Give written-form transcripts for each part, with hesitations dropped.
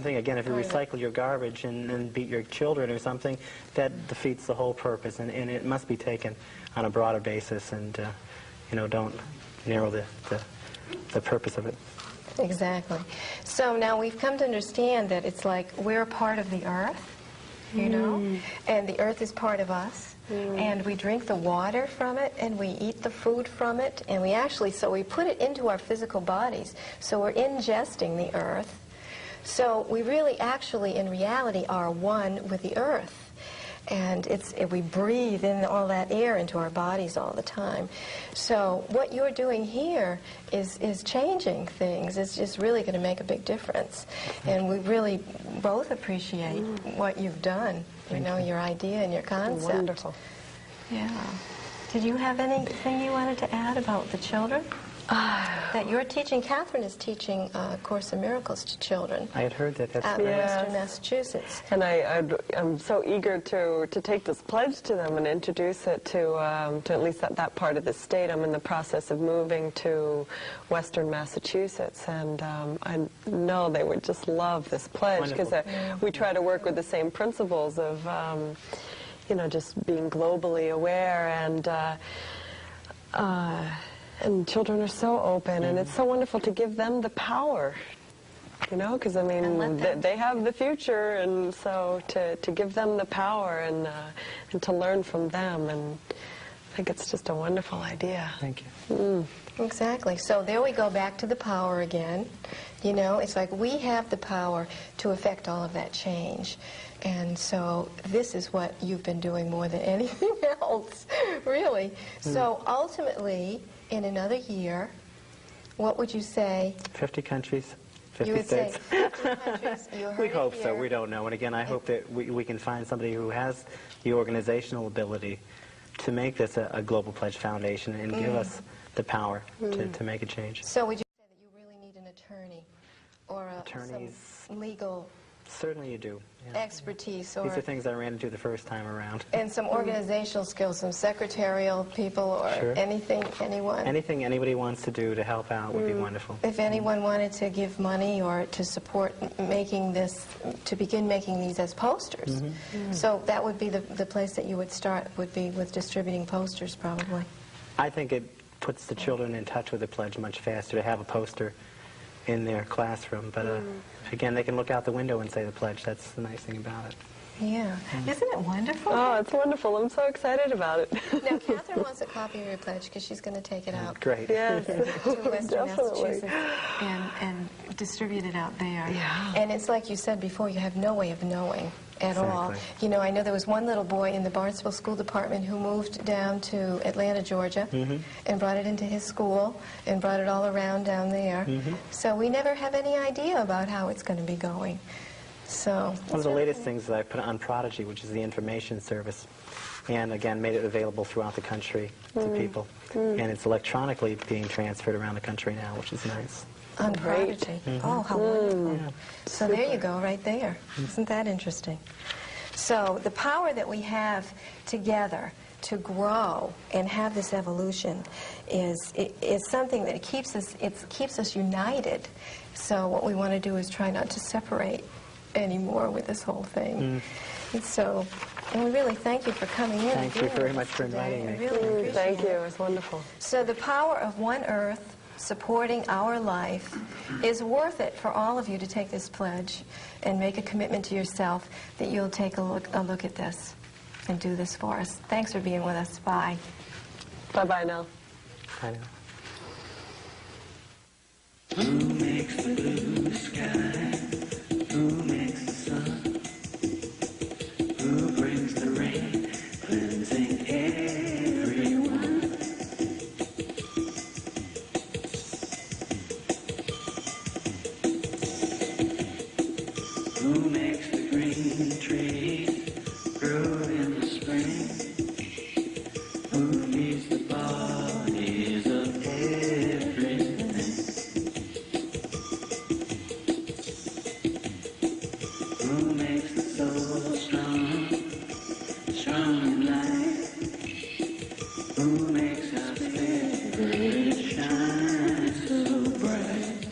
thing. Again, if you recycle your garbage and beat your children or something, that defeats the whole purpose, and it must be taken on a broader basis, and don't narrow the purpose of it. Exactly. So now we've come to understand that it's like we're a part of the earth, you know, and the earth is part of us, and we drink the water from it, and we eat the food from it, and so we put it into our physical bodies, so we're ingesting the earth. So we really actually, in reality, are one with the earth. And we breathe in all that air into our bodies all the time. So what you're doing here is changing things. It's just really going to make a big difference. And we really both appreciate what you've done, your idea and your concept. Wonderful. Yeah. Did you have anything you wanted to add about the children? That you're teaching, Catherine is teaching Course in Miracles to children. I had heard that. That's out in Western Massachusetts. And I'm so eager to take this pledge to them and introduce it to at least that part of the state. I'm in the process of moving to Western Massachusetts, and I know they would just love this pledge, because we try to work with the same principles of just being globally aware, and children are so open, and it's so wonderful to give them the power, because, I mean, they have the future, and so to give them the power and to learn from them, and I think it's just a wonderful idea. Thank you. Exactly. So there we go back to the power again. It's like we have the power to affect all of that change. And so this is what you've been doing more than anything else, really. So ultimately, in another year, what would you say? 50 countries, 50 you would states. Say 50 countries. We hope so. We don't know. And again, I hope that we can find somebody who has the organizational ability to make this a Global Pledge Foundation and give us the power to make a change. So would you say that you really need an attorney or Attorneys, some legal certainly you do. Yeah. expertise? Or these are things I ran into the first time around. And some organizational skills, some secretarial people, or anything, anyone? Anything anybody wants to do to help out would be wonderful. If anyone wanted to give money or to support making this, to begin making these as posters. So that would be the place that you would start, would be with distributing posters, probably. I think it puts the children in touch with the pledge much faster to have a poster in their classroom, but again, they can look out the window and say the pledge. That's the nice thing about it. Yeah. Isn't it wonderful? Oh, it's wonderful. I'm so excited about it. Now, Catherine wants a copy of your pledge because she's going to take it out. Great. Yes. To Western Massachusetts and distribute it out there. Yeah. And it's like you said before, you have no way of knowing at all. I know there was one little boy in the Barnesville School Department who moved down to Atlanta, Georgia, and brought it into his school and brought it all around down there. So we never have any idea about how it's going to be going. So one of the latest things that I put on Prodigy, which is the information service, and again made it available throughout the country to people. And it's electronically being transferred around the country now, which is nice. On Prodigy. Oh, how wonderful. So there you go, right there. Isn't that interesting? So the power that we have together to grow and have this evolution is something that keeps us united. So what we want to do is try not to separate anymore with this whole thing. And we really thank you for coming in. Thank you very much for inviting me. I really appreciate it. Thank you. It was wonderful. So the power of One Earth supporting our life is worth it for all of you to take this pledge and make a commitment to yourself that you'll take a look at this and do this for us. Thanks for being with us. Bye. Bye-bye now. I know. Who makes the blue sky? Who makes the sun? Who brings the rain, cleansing everyone? Who makes the green trees grow in the spring? Who feeds the bodies of everything? Who makes the soul strong, strong in life? Who makes our spirit shine so bright?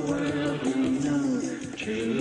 world will know true